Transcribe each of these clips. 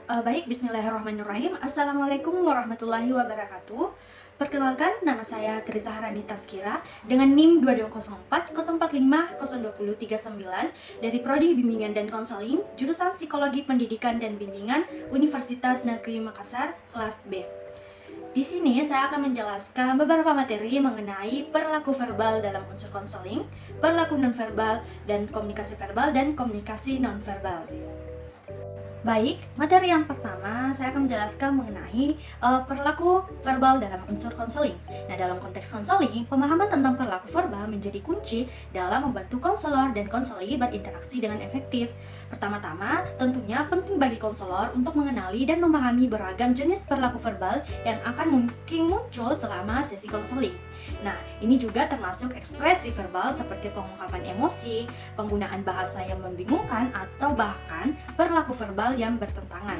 Baik, bismillahirrahmanirrahim. Assalamualaikum warahmatullahi wabarakatuh. Perkenalkan, nama saya Triza Harani Taskira dengan NIM 2204 045 020 39 dari Prodi Bimbingan dan Konseling, jurusan Psikologi Pendidikan dan Bimbingan Universitas Negeri Makassar, kelas B. Di sini saya akan menjelaskan beberapa materi mengenai perilaku verbal dalam unsur konseling, perilaku nonverbal, dan komunikasi verbal dan komunikasi nonverbal. Baik, materi yang pertama saya akan menjelaskan mengenai perilaku verbal dalam unsur konseling. Nah, dalam konteks konseling, pemahaman tentang perilaku verbal menjadi kunci dalam membantu konselor dan konseli berinteraksi dengan efektif. Pertama-tama, tentunya penting bagi konselor untuk mengenali dan memahami beragam jenis perilaku verbal yang akan mungkin muncul selama sesi konseling. Nah, ini juga termasuk ekspresi verbal seperti pengungkapan emosi, penggunaan bahasa yang membingungkan, atau bahkan perilaku verbal yang bertentangan.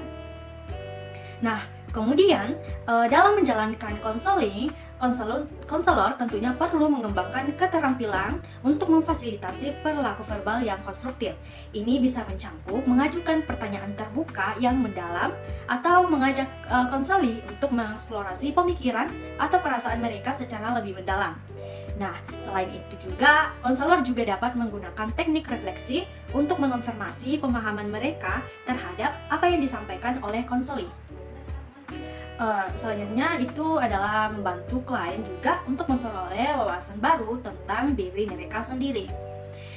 Nah, kemudian dalam menjalankan konseling, konselor tentunya perlu mengembangkan keterampilan untuk memfasilitasi perilaku verbal yang konstruktif. Ini bisa mencakup mengajukan pertanyaan terbuka yang mendalam atau mengajak konseli untuk mengeksplorasi pemikiran atau perasaan mereka secara lebih mendalam. Nah, selain itu juga, konselor juga dapat menggunakan teknik refleksi untuk mengonfirmasi pemahaman mereka terhadap apa yang disampaikan oleh konseli. Selanjutnya itu adalah membantu klien juga untuk memperoleh wawasan baru tentang diri mereka sendiri.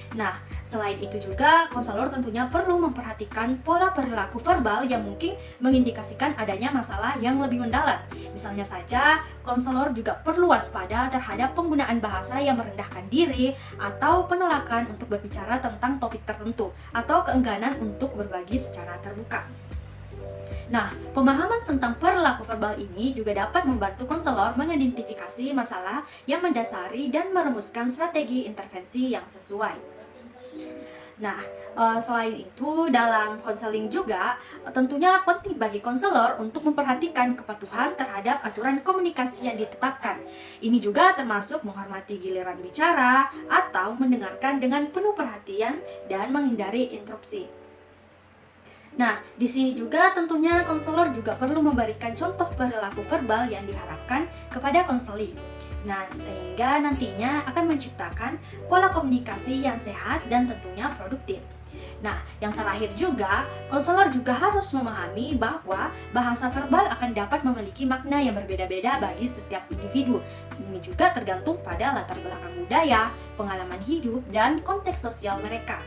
Nah, selain itu juga, konselor tentunya perlu memperhatikan pola perilaku verbal yang mungkin mengindikasikan adanya masalah yang lebih mendalam. Misalnya saja, konselor juga perlu waspada terhadap penggunaan bahasa yang merendahkan diri atau penolakan untuk berbicara tentang topik tertentu atau keengganan untuk berbagi secara terbuka. Nah, pemahaman tentang perilaku verbal ini juga dapat membantu konselor mengidentifikasi masalah yang mendasari dan merumuskan strategi intervensi yang sesuai. Nah, selain itu dalam konseling juga tentunya penting bagi konselor untuk memperhatikan kepatuhan terhadap aturan komunikasi yang ditetapkan. Ini juga termasuk menghormati giliran bicara atau mendengarkan dengan penuh perhatian dan menghindari interupsi. Nah, di sini juga tentunya konselor juga perlu memberikan contoh perilaku verbal yang diharapkan kepada konseli. Nah, sehingga nantinya akan menciptakan pola komunikasi yang sehat dan tentunya produktif. Nah, yang terakhir juga, konselor juga harus memahami bahwa bahasa verbal akan dapat memiliki makna yang berbeda-beda bagi setiap individu. Ini juga tergantung pada latar belakang budaya, pengalaman hidup, dan konteks sosial mereka.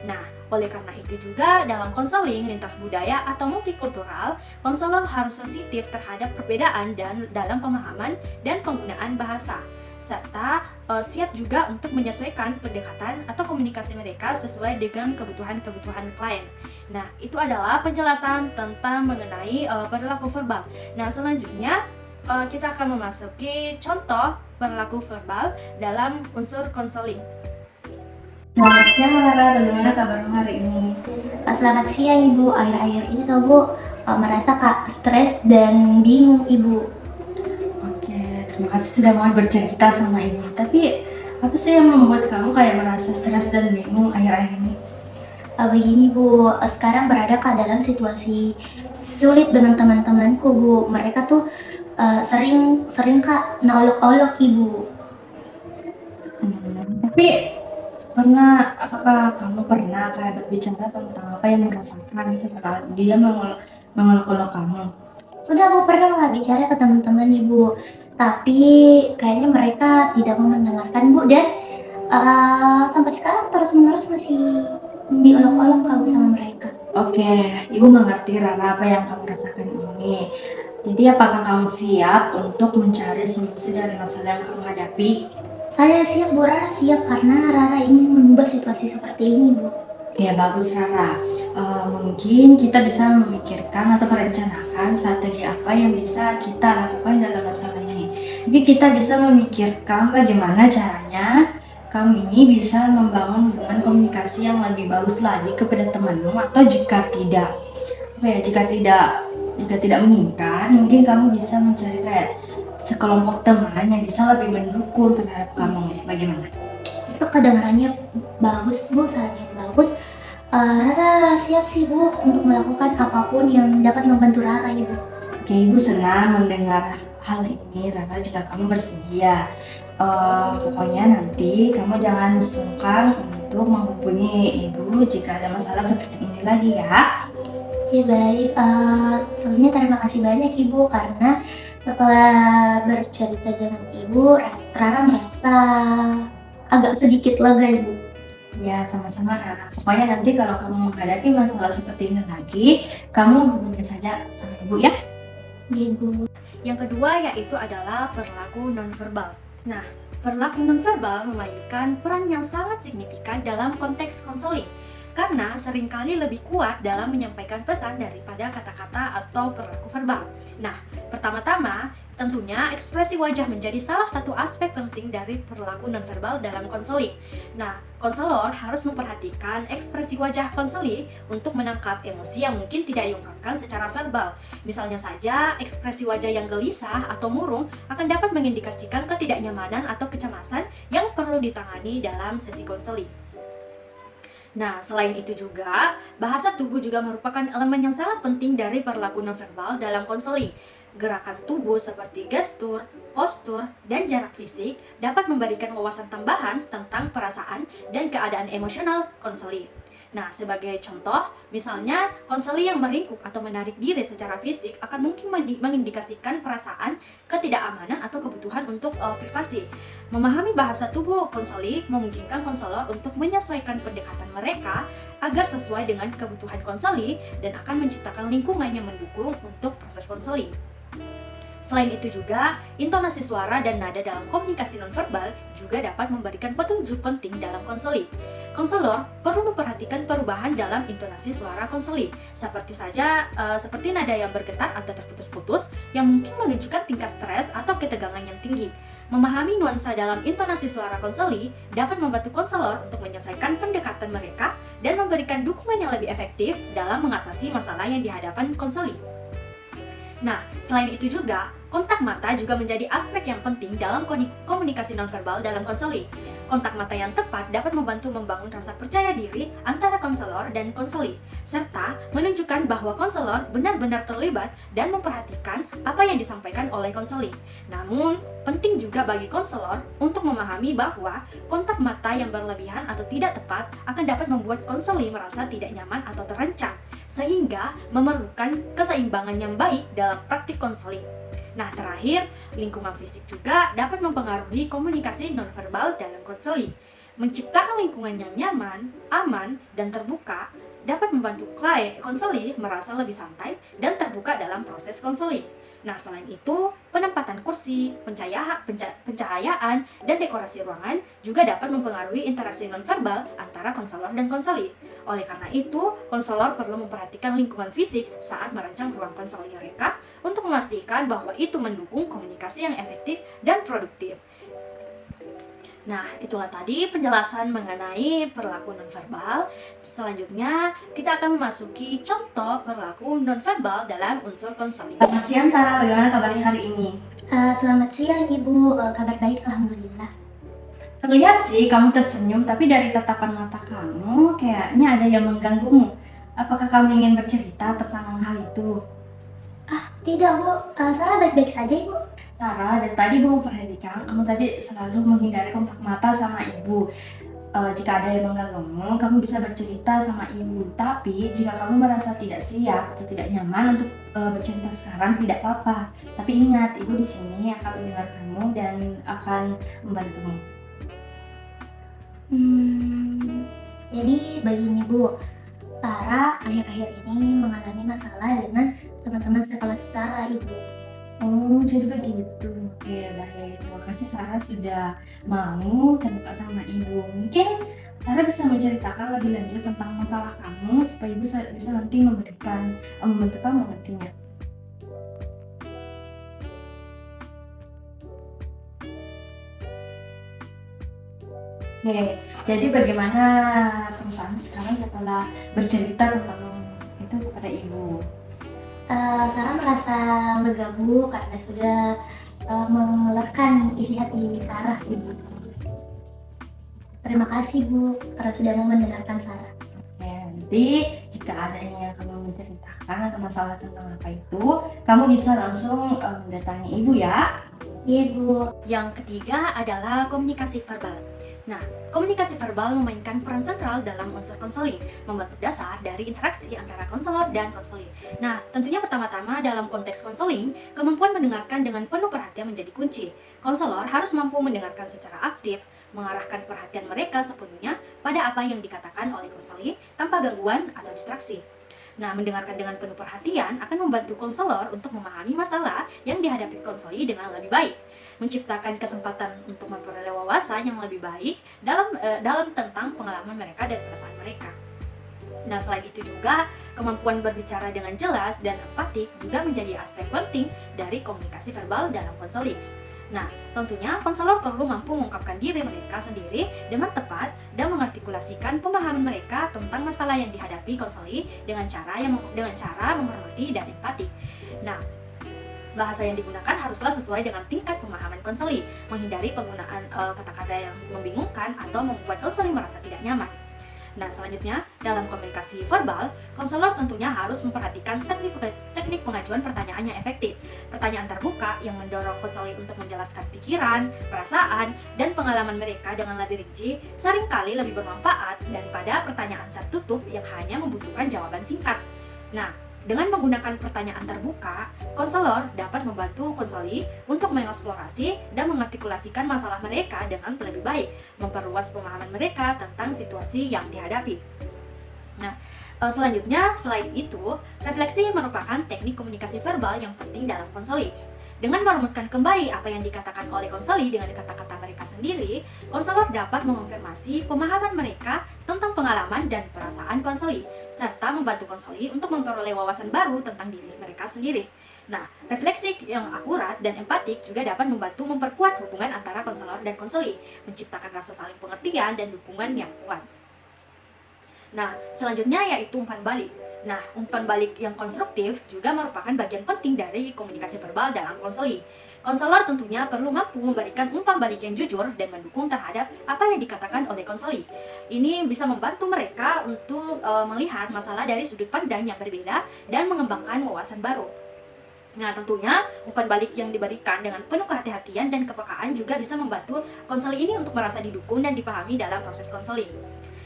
Nah, oleh karena itu juga dalam konseling lintas budaya atau multikultural, konselor harus sensitif terhadap perbedaan dan dalam pemahaman dan penggunaan bahasa, serta siap juga untuk menyesuaikan pendekatan atau komunikasi mereka sesuai dengan kebutuhan-kebutuhan klien. Nah, itu adalah penjelasan tentang mengenai perilaku verbal. Nah, selanjutnya kita akan memasuki contoh perilaku verbal dalam unsur konseling. Selamat siang Lara, bagaimana kabarmu hari ini? Selamat siang Ibu, akhir-akhir ini tuh Bu merasa stres dan bingung Ibu. Oke, terima kasih sudah mau bercerita sama Ibu. Tapi apa sih yang membuat kamu kayak merasa stres dan bingung akhir-akhir ini? Begini Bu, sekarang berada dalam situasi sulit dengan teman-temanku Bu. Mereka tuh sering Kak nolok-olok Ibu. Tapi apakah kamu pernah kayak berbicara tentang apa yang merasakan setelah dia mengeluk-eluk kamu? Sudah Bu pernah nggak bicara ke teman-teman Ibu, tapi kayaknya mereka tidak mau mendengarkan Bu dan sampai sekarang terus-menerus masih diolok-olok kamu sama mereka. Oke, Ibu mengerti Rara apa yang kamu rasakan ini. Jadi apakah kamu siap untuk mencari solusi dari masalah yang kamu hadapi? Saya siap Bu, Rara siap karena Rara ingin mengubah situasi seperti ini Bu. Ya bagus Rara, mungkin kita bisa memikirkan atau merencanakan strategi apa yang bisa kita lakukan dalam masalah ini. Jadi kita bisa memikirkan bagaimana caranya kamu ini bisa membangun hubungan komunikasi yang lebih bagus lagi kepada temanmu, atau jika tidak menginginkan, mungkin kamu bisa mencari kayak sekelompok teman yang bisa lebih mendukung terhadap kamu. Bagaimana? Itu kedengarannya bagus Bu, sarannya itu bagus. Rara siap sih Bu untuk melakukan apapun yang dapat membantu Rara Ibu. Oke, Ibu senang mendengar hal ini, Rara, jika kamu bersedia. Pokoknya nanti kamu jangan sungkan untuk menghubungi Ibu jika ada masalah seperti ini lagi ya. Oke baik, sebelumnya terima kasih banyak Ibu karena setelah bercerita dengan Ibu, Rara merasa agak sedikit lega Ibu. Ya, sama-sama Rara. Pokoknya nanti kalau kamu menghadapi masalah seperti ini lagi, kamu hubungi saja sama Ibu ya. Ibu. Yang kedua yaitu adalah perilaku nonverbal. Nah, perilaku nonverbal memainkan peran yang sangat signifikan dalam konteks konseling karena seringkali lebih kuat dalam menyampaikan pesan daripada kata-kata atau perilaku verbal. Nah, pertama-tama tentunya ekspresi wajah menjadi salah satu aspek penting dari perilaku nonverbal dalam konseling. Nah, konselor harus memperhatikan ekspresi wajah konseli untuk menangkap emosi yang mungkin tidak diungkapkan secara verbal. Misalnya saja, ekspresi wajah yang gelisah atau murung akan dapat mengindikasikan ketidaknyamanan atau kecemasan yang perlu ditangani dalam sesi konseling. Nah, selain itu juga, bahasa tubuh juga merupakan elemen yang sangat penting dari perilaku nonverbal dalam konseling. Gerakan tubuh seperti gestur, postur, dan jarak fisik dapat memberikan wawasan tambahan tentang perasaan dan keadaan emosional konseling. Nah, sebagai contoh, misalnya konseli yang meringkuk atau menarik diri secara fisik akan mungkin mengindikasikan perasaan ketidakamanan atau kebutuhan untuk privasi. Memahami bahasa tubuh konseli memungkinkan konselor untuk menyesuaikan pendekatan mereka agar sesuai dengan kebutuhan konseli dan akan menciptakan lingkungan yang mendukung untuk proses konseling. Selain itu juga, intonasi suara dan nada dalam komunikasi nonverbal juga dapat memberikan petunjuk penting dalam konseling. Konselor perlu memperhatikan perubahan dalam intonasi suara konseling, seperti nada yang bergetar atau terputus-putus yang mungkin menunjukkan tingkat stres atau ketegangan yang tinggi. Memahami nuansa dalam intonasi suara konseli dapat membantu konselor untuk menyelesaikan pendekatan mereka dan memberikan dukungan yang lebih efektif dalam mengatasi masalah yang dihadapan konseli. Nah, selain itu juga, kontak mata juga menjadi aspek yang penting dalam komunikasi nonverbal dalam konseling. Kontak mata yang tepat dapat membantu membangun rasa percaya diri antara konselor dan konseli, serta menunjukkan bahwa konselor benar-benar terlibat dan memperhatikan apa yang disampaikan oleh konseli. Namun, penting juga bagi konselor untuk memahami bahwa kontak mata yang berlebihan atau tidak tepat akan dapat membuat konseli merasa tidak nyaman atau terancam, sehingga memerlukan keseimbangan yang baik dalam praktik konseling. Nah, terakhir, lingkungan fisik juga dapat mempengaruhi komunikasi nonverbal dalam konseling. Menciptakan lingkungan yang nyaman, aman, dan terbuka dapat membantu klien konseli merasa lebih santai dan terbuka dalam proses konseling. Nah, selain itu, penempatan kursi, pencahayaan, dan dekorasi ruangan juga dapat mempengaruhi interaksi nonverbal antara konselor dan konseli. Oleh karena itu, konselor perlu memperhatikan lingkungan fisik saat merancang ruang konseling mereka untuk memastikan bahwa itu mendukung komunikasi yang efektif dan produktif. Nah, itulah tadi penjelasan mengenai perilaku nonverbal. Selanjutnya, kita akan memasuki contoh perilaku nonverbal dalam unsur konseling. Selamat siang Sarah, bagaimana kabarnya hari ini? Selamat siang Ibu, kabar baik Alhamdulillah. Terlihat sih kamu tersenyum, tapi dari tatapan mata kamu kayaknya ada yang mengganggumu. Apakah kamu ingin bercerita tentang hal itu? Tidak Bu, Sarah baik-baik saja Ibu. Sarah, dari tadi Ibu memperhatikan, kamu tadi selalu menghindari kontak mata sama Ibu. Jika ada yang mengganggumu, kamu bisa bercerita sama Ibu. Tapi jika kamu merasa tidak siap atau tidak nyaman untuk bercerita sekarang, tidak apa-apa. Tapi ingat, Ibu di sini akan mendengar kamu dan akan membantumu. Jadi begini Bu, Sarah akhir-akhir ini mengalami masalah dengan teman-teman sekelas Sarah Ibu. Oh, jadi begitu. Oke, baik. Terima kasih Sarah sudah mau terbuka sama Ibu. Mungkin Sarah bisa menceritakan lebih lanjut tentang masalah kamu supaya Ibu bisa nanti membantu kamu nantinya. Oke, jadi bagaimana perusahaan sekarang setelah bercerita tentang itu kepada Ibu? Sarah merasa lega Bu karena sudah mengeluarkan isi hati Sarah Ibu. Terima kasih Bu karena sudah mau mendengarkan Sarah. Ya, Tapi jika adanya kamu menceritakan atau masalah tentang apa itu, kamu bisa langsung mendatangi ibu ya. Iya Bu. Yang ketiga adalah komunikasi verbal. Nah, komunikasi verbal memainkan peran sentral dalam unsur konseling, membentuk dasar dari interaksi antara konselor dan konseling. Nah, tentunya pertama-tama dalam konteks konseling, kemampuan mendengarkan dengan penuh perhatian menjadi kunci. Konselor harus mampu mendengarkan secara aktif, mengarahkan perhatian mereka sepenuhnya pada apa yang dikatakan oleh konseling tanpa gangguan atau distraksi. Nah, mendengarkan dengan penuh perhatian akan membantu konselor untuk memahami masalah yang dihadapi konseli dengan lebih baik, menciptakan kesempatan untuk memperoleh wawasan yang lebih baik dalam tentang pengalaman mereka dan perasaan mereka. Nah, selain itu juga, kemampuan berbicara dengan jelas dan empatik juga menjadi aspek penting dari komunikasi verbal dalam konseling. Nah, tentunya konselor perlu mampu mengungkapkan diri mereka sendiri dengan tepat dan mengartikulasikan pemahaman mereka tentang masalah yang dihadapi konseli dengan cara menghormati dan empati. Nah, bahasa yang digunakan haruslah sesuai dengan tingkat pemahaman konseli, menghindari penggunaan kata-kata yang membingungkan atau membuat konseli merasa tidak nyaman. Nah, selanjutnya, dalam komunikasi verbal, konselor tentunya harus memperhatikan teknik pengajuan pertanyaan yang efektif. Pertanyaan terbuka yang mendorong konseli untuk menjelaskan pikiran, perasaan, dan pengalaman mereka dengan lebih rinci seringkali lebih bermanfaat daripada pertanyaan tertutup yang hanya membutuhkan jawaban singkat. Nah, dengan menggunakan pertanyaan terbuka, konselor dapat membantu konseli untuk mengeksplorasi dan mengartikulasikan masalah mereka dengan lebih baik, memperluas pemahaman mereka tentang situasi yang dihadapi. Nah, selanjutnya, selain itu, refleksi merupakan teknik komunikasi verbal yang penting dalam konseli. Dengan merumuskan kembali apa yang dikatakan oleh konseli dengan kata-kata mereka sendiri, konselor dapat mengonfirmasi pemahaman mereka tentang pengalaman dan perasaan konseli, serta membantu konseli untuk memperoleh wawasan baru tentang diri mereka sendiri. Nah, refleksi yang akurat dan empatik juga dapat membantu memperkuat hubungan antara konselor dan konseli, menciptakan rasa saling pengertian dan dukungan yang kuat. Nah, selanjutnya yaitu umpan balik. Nah, umpan balik yang konstruktif juga merupakan bagian penting dari komunikasi verbal dalam konseling. Konselor tentunya perlu mampu memberikan umpan balik yang jujur dan mendukung terhadap apa yang dikatakan oleh konseli. Ini bisa membantu mereka untuk melihat masalah dari sudut pandang yang berbeda dan mengembangkan wawasan baru. Nah, tentunya umpan balik yang diberikan dengan penuh kehati-hatian dan kepekaan juga bisa membantu konseli ini untuk merasa didukung dan dipahami dalam proses konseling.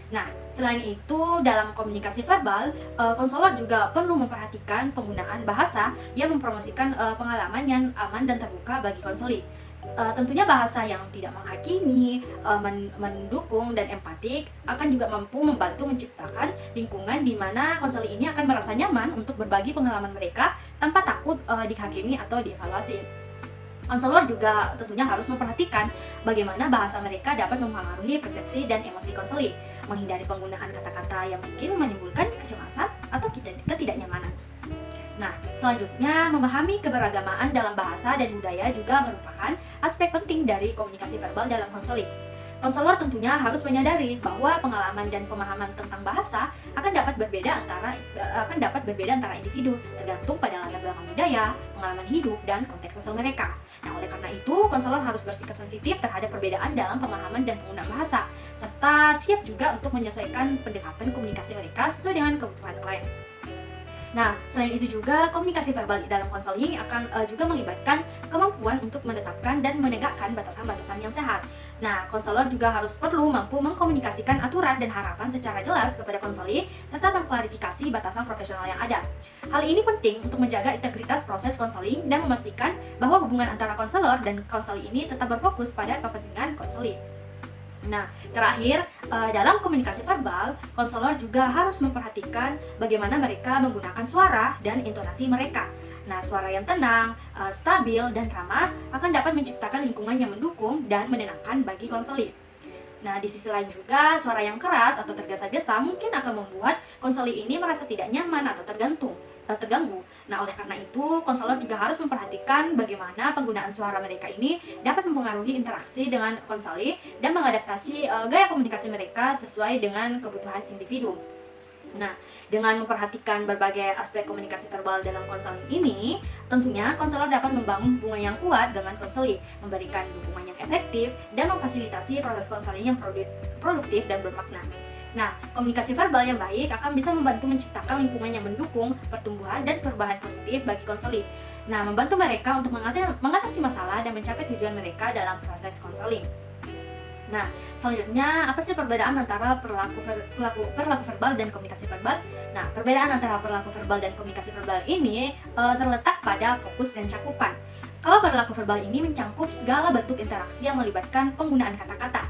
Nah, selain itu, dalam komunikasi verbal, konselor juga perlu memperhatikan penggunaan bahasa yang mempromosikan pengalaman yang aman dan terbuka bagi konseli. Tentunya bahasa yang tidak menghakimi, mendukung, dan empatik akan juga mampu membantu menciptakan lingkungan di mana konseli ini akan merasa nyaman untuk berbagi pengalaman mereka tanpa takut dihakimi atau dievaluasi. Konselor juga tentunya harus memperhatikan bagaimana bahasa mereka dapat mempengaruhi persepsi dan emosi konseli, menghindari penggunaan kata-kata yang mungkin menimbulkan kecemasan atau ketidaknyamanan. Nah, selanjutnya, memahami keberagamaan dalam bahasa dan budaya juga merupakan aspek penting dari komunikasi verbal dalam konseling. Konselor tentunya harus menyadari bahwa pengalaman dan pemahaman tentang bahasa akan dapat berbeda antara individu, tergantung pada latar belakang budaya, pengalaman hidup, dan konteks sosial mereka. Nah, oleh karena itu, konselor harus bersikap sensitif terhadap perbedaan dalam pemahaman dan penggunaan bahasa, serta siap juga untuk menyesuaikan pendekatan komunikasi mereka sesuai dengan kebutuhan klien. Nah, selain itu juga komunikasi verbal dalam konseling akan juga melibatkan kemampuan untuk menetapkan dan menegakkan batasan-batasan yang sehat. Nah, konselor juga harus perlu mampu mengkomunikasikan aturan dan harapan secara jelas kepada konseli serta mengklarifikasi batasan profesional yang ada. Hal ini penting untuk menjaga integritas proses konseling dan memastikan bahwa hubungan antara konselor dan konseli ini tetap berfokus pada kepentingan konseli. Nah, terakhir, dalam komunikasi verbal, konselor juga harus memperhatikan bagaimana mereka menggunakan suara dan intonasi mereka. Nah, suara yang tenang, stabil, dan ramah akan dapat menciptakan lingkungan yang mendukung dan menenangkan bagi konseli. Nah, di sisi lain juga, suara yang keras atau tergesa-gesa mungkin akan membuat konseli ini merasa tidak nyaman atau terganggu. Nah, oleh karena itu, konselor juga harus memperhatikan bagaimana penggunaan suara mereka ini dapat mempengaruhi interaksi dengan konseli dan mengadaptasi gaya komunikasi mereka sesuai dengan kebutuhan individu. Nah, dengan memperhatikan berbagai aspek komunikasi verbal dalam konseling ini, tentunya konselor dapat membangun hubungan yang kuat dengan konseli, memberikan dukungan yang efektif, dan memfasilitasi proses konseling yang produktif dan bermakna. Nah, komunikasi verbal yang baik akan bisa membantu menciptakan lingkungan yang mendukung pertumbuhan dan perubahan positif bagi konseli. Nah, membantu mereka untuk mengatasi masalah dan mencapai tujuan mereka dalam proses konseling. Nah, selanjutnya apa sih perbedaan antara perilaku verbal dan komunikasi verbal? Nah, perbedaan antara perilaku verbal dan komunikasi verbal ini terletak pada fokus dan cakupan. Kalau perilaku verbal ini mencakup segala bentuk interaksi yang melibatkan penggunaan kata-kata.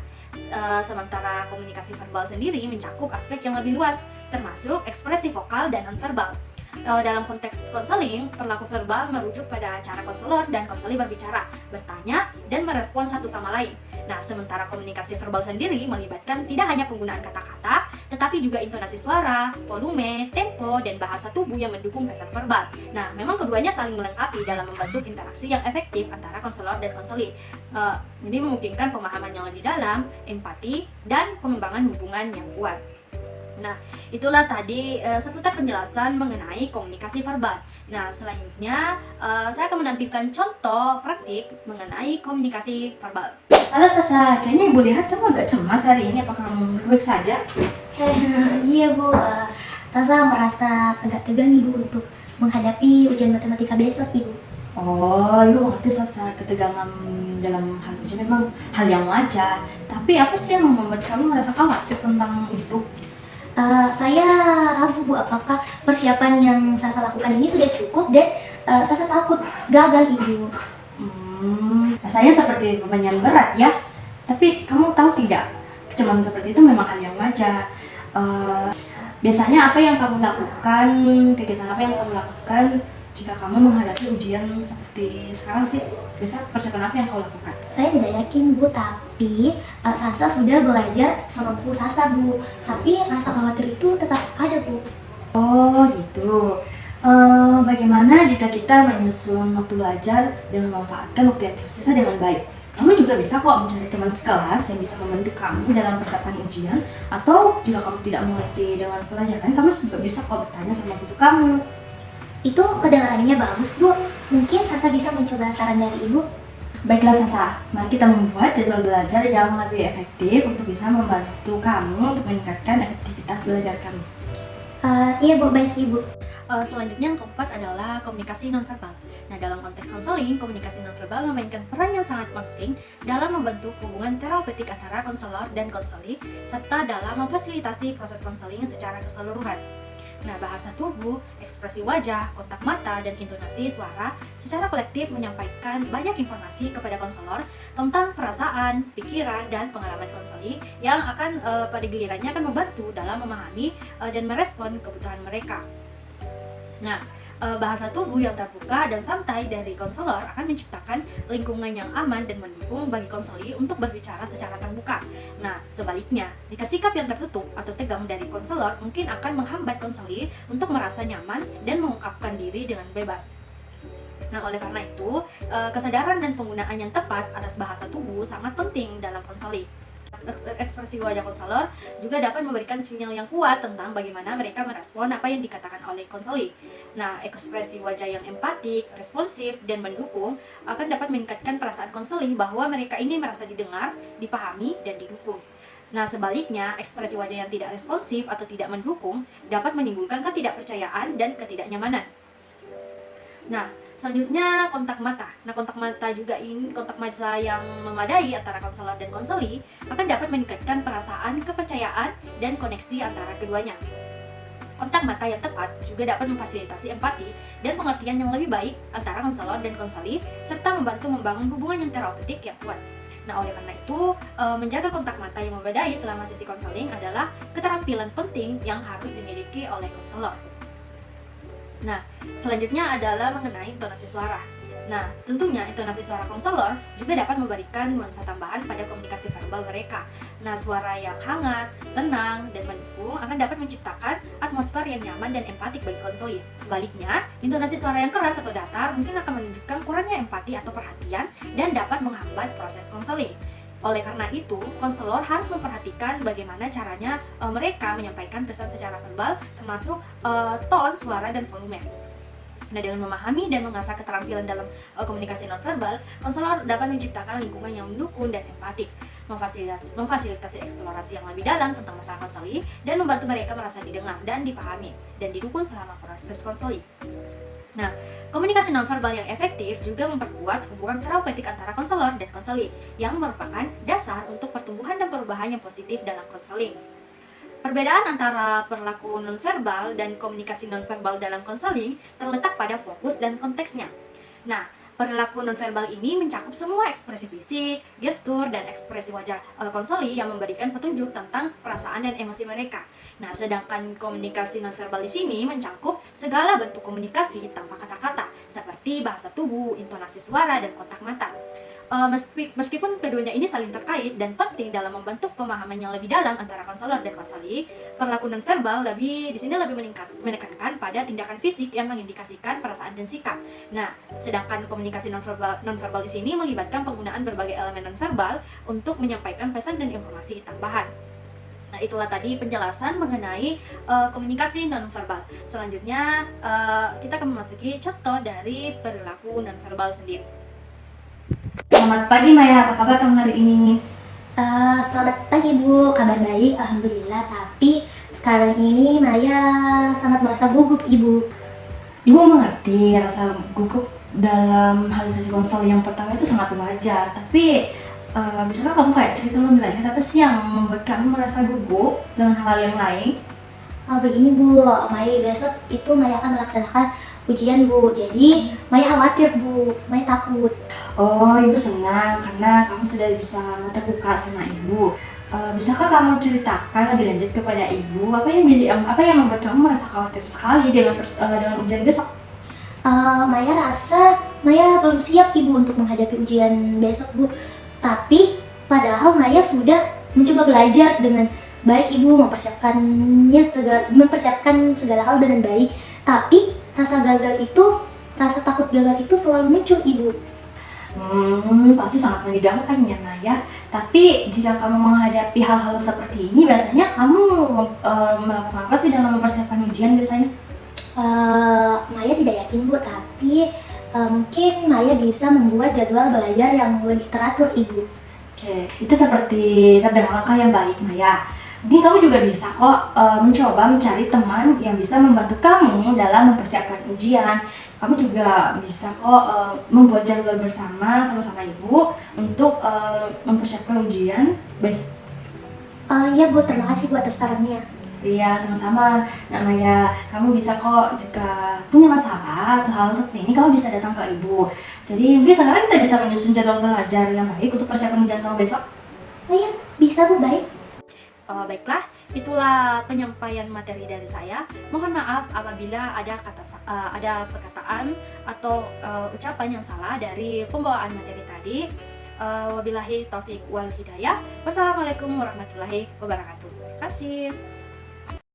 Sementara komunikasi verbal sendiri mencakup aspek yang lebih luas, termasuk ekspresi vokal dan nonverbal. Dalam konteks konseling, perilaku verbal merujuk pada cara konselor dan konseli berbicara, bertanya, dan merespon satu sama lain. Nah, sementara komunikasi verbal sendiri melibatkan tidak hanya penggunaan kata-kata, tetapi juga intonasi suara, volume, tempo, dan bahasa tubuh yang mendukung pesan verbal. Nah, memang keduanya saling melengkapi dalam membentuk interaksi yang efektif antara konselor dan konseli. Jadi memungkinkan pemahaman yang lebih dalam, empati, dan pengembangan hubungan yang kuat. Nah, itulah tadi seputar penjelasan mengenai komunikasi verbal. Nah, selanjutnya saya akan menampilkan contoh praktik mengenai komunikasi verbal. Halo Sasa, kayaknya Ibu lihat kamu agak cemas hari ini, apakah kamu baik saja? Iya Bu, Sasa merasa agak tegang Ibu untuk menghadapi ujian matematika besok Ibu. Oh, Ibu mengerti Sasa, ketegangan dalam hal ujian memang hal yang wajar. Tapi apa sih yang membuat kamu merasa khawatir tentang itu? Saya ragu Bu, apakah persiapan yang Sasa lakukan ini sudah cukup dan Sasa takut gagal Ibu. Rasanya seperti beban yang berat ya. Tapi kamu tahu tidak, kecemasan seperti itu memang hal yang wajar. Biasanya apa yang kamu lakukan, kegiatan apa yang kamu lakukan jika kamu menghadapi ujian seperti sekarang sih? Biasa persiapan apa yang kamu lakukan? Saya tidak yakin Bu, tapi Sasa sudah belajar semampu Sasa Bu. Tapi rasa khawatir itu tetap ada Bu. Oh gitu. Bagaimana jika kita menyusun waktu belajar dan memanfaatkan waktu yang tersisa dengan baik? Kamu juga bisa kok mencari teman sekelas yang bisa membantu kamu dalam persiapan ujian. Atau jika kamu tidak mengerti dengan pelajaran, kamu juga bisa kok bertanya sama guru kamu. Itu kedengarannya bagus Bu. Mungkin Sasa bisa mencoba saran dari Ibu. Baiklah Sasa, mari kita membuat jadwal belajar yang lebih efektif untuk bisa membantu kamu untuk meningkatkan aktivitas belajar kamu. Iya Bu, baik Ibu. Selanjutnya yang keempat adalah komunikasi nonverbal. Nah, dalam konteks konseling, komunikasi nonverbal memainkan peran yang sangat penting dalam membentuk hubungan terapeutik antara konselor dan konseli, serta dalam memfasilitasi proses konseling secara keseluruhan. Nah, bahasa tubuh, ekspresi wajah, kontak mata, dan intonasi suara secara kolektif menyampaikan banyak informasi kepada konselor tentang perasaan, pikiran, dan pengalaman konseli yang akan pada gilirannya akan membantu dalam memahami dan merespon kebutuhan mereka. Nah, bahasa tubuh yang terbuka dan santai dari konselor akan menciptakan lingkungan yang aman dan mendukung bagi konseli untuk berbicara secara terbuka. Nah, sebaliknya, jika sikap yang tertutup atau tegang dari konselor mungkin akan menghambat konseli untuk merasa nyaman dan mengungkapkan diri dengan bebas. Nah, oleh karena itu, kesadaran dan penggunaan yang tepat atas bahasa tubuh sangat penting dalam konseling. Ekspresi wajah konselor juga dapat memberikan sinyal yang kuat tentang bagaimana mereka merespon apa yang dikatakan oleh konseli. Nah, ekspresi wajah yang empatik, responsif, dan mendukung akan dapat meningkatkan perasaan konseli bahwa mereka ini merasa didengar, dipahami, dan didukung. Nah, sebaliknya, ekspresi wajah yang tidak responsif atau tidak mendukung dapat menimbulkan ketidakpercayaan dan ketidaknyamanan. Nah, selanjutnya kontak mata. Nah, kontak mata yang memadai antara konselor dan konseli akan dapat meningkatkan perasaan kepercayaan dan koneksi antara keduanya. Kontak mata yang tepat juga dapat memfasilitasi empati dan pengertian yang lebih baik antara konselor dan konseli serta membantu membangun hubungan yang terapeutik yang kuat. Nah, oleh karena itu, menjaga kontak mata yang memadai selama sesi konseling adalah keterampilan penting yang harus dimiliki oleh konselor. Nah, selanjutnya adalah mengenai intonasi suara. Nah, tentunya intonasi suara konselor juga dapat memberikan nuansa tambahan pada komunikasi verbal mereka. Nah, suara yang hangat, tenang, dan mendukung akan dapat menciptakan atmosfer yang nyaman dan empatik bagi konseli. Sebaliknya, intonasi suara yang keras atau datar mungkin akan menunjukkan kurangnya empati atau perhatian dan dapat menghambat proses konseling. Oleh karena itu, konselor harus memperhatikan bagaimana caranya mereka menyampaikan pesan secara verbal, termasuk tone, suara, dan volume. Nah, dengan memahami dan mengasah keterampilan dalam komunikasi nonverbal, konselor dapat menciptakan lingkungan yang mendukung dan empatik. memfasilitasi eksplorasi yang lebih dalam tentang masalah konseli, dan membantu mereka merasa didengar dan dipahami, dan didukung selama proses konseli. Nah, komunikasi nonverbal yang efektif juga memperkuat hubungan terapeutik antara konselor dan konseli, yang merupakan dasar untuk pertumbuhan dan perubahan yang positif dalam konseling. Perbedaan antara perilaku nonverbal dan komunikasi nonverbal dalam konseling terletak pada fokus dan konteksnya. Nah, perilaku nonverbal ini mencakup semua ekspresi fisik, gestur, dan ekspresi wajah konseli yang memberikan petunjuk tentang perasaan dan emosi mereka. Nah, sedangkan komunikasi nonverbal di sini mencakup segala bentuk komunikasi tanpa kata-kata, seperti bahasa tubuh, intonasi suara, dan kontak mata. Meskipun keduanya ini saling terkait dan penting dalam membentuk pemahaman yang lebih dalam antara konselor dan konseli, perilaku nonverbal di sini lebih menekankan pada tindakan fisik yang mengindikasikan perasaan dan sikap. Nah, sedangkan komunikasi nonverbal di sini melibatkan penggunaan berbagai elemen nonverbal untuk menyampaikan pesan dan informasi tambahan. Nah, itulah tadi penjelasan mengenai komunikasi nonverbal. Selanjutnya, kita akan memasuki contoh dari perilaku nonverbal sendiri. Selamat pagi Maya, apa kabar kamu hari ini? Selamat pagi Bu, kabar baik, alhamdulillah. Tapi sekarang ini Maya sangat merasa gugup Ibu. Ibu mengerti rasa gugup dalam hal sesi konsel yang pertama itu sangat wajar. Tapi bisakah kamu kayak cerita lebih lanjut apa sih yang membuat kamu merasa gugup dengan hal yang lain? Begini Bu, Maya besok itu Maya akan melaksanakan ujian Bu. Jadi Maya khawatir Bu, Maya takut. Oh, ibu senang karena kamu sudah bisa terbuka sama ibu. Bisakah kamu ceritakan lebih lanjut kepada ibu apa yang membuat kamu merasa khawatir sekali dengan ujian besok? Maya rasa Maya belum siap Ibu untuk menghadapi ujian besok Bu. Tapi padahal Maya sudah mencoba belajar dengan baik Ibu, mempersiapkan segala hal dengan baik. Tapi rasa takut gagal itu selalu muncul Ibu. Pasti sangat menegangkan ya Maya. Tapi jika kamu menghadapi hal-hal seperti ini, biasanya kamu melakukan apa sih dalam mempersiapkan ujian biasanya? Maya tidak yakin Bu, tapi mungkin Maya bisa membuat jadwal belajar yang lebih teratur Ibu. Oke, itu seperti terdengar langkah yang baik Maya. Mungkin kamu juga bisa kok mencoba mencari teman yang bisa membantu kamu dalam mempersiapkan ujian. Kamu juga bisa kok membuat jadwal bersama ibu untuk mempersiapkan ujian besok. Iya Bu, terima kasih Bu atas sarannya. Iya, sama-sama. Nah Maya, kamu bisa kok jika punya masalah atau hal seperti ini, kamu bisa datang ke ibu. Jadi mungkin sekarang kita bisa menyusun jadwal belajar yang baik untuk persiapan ujian kamu besok. Oh iya, bisa Bu, baik. Baiklah, itulah penyampaian materi dari saya. Mohon maaf apabila ada perkataan atau ucapan yang salah dari pembawaan materi tadi. Wabillahi taufik wal hidayah. Wassalamualaikum warahmatullahi wabarakatuh. Terima kasih.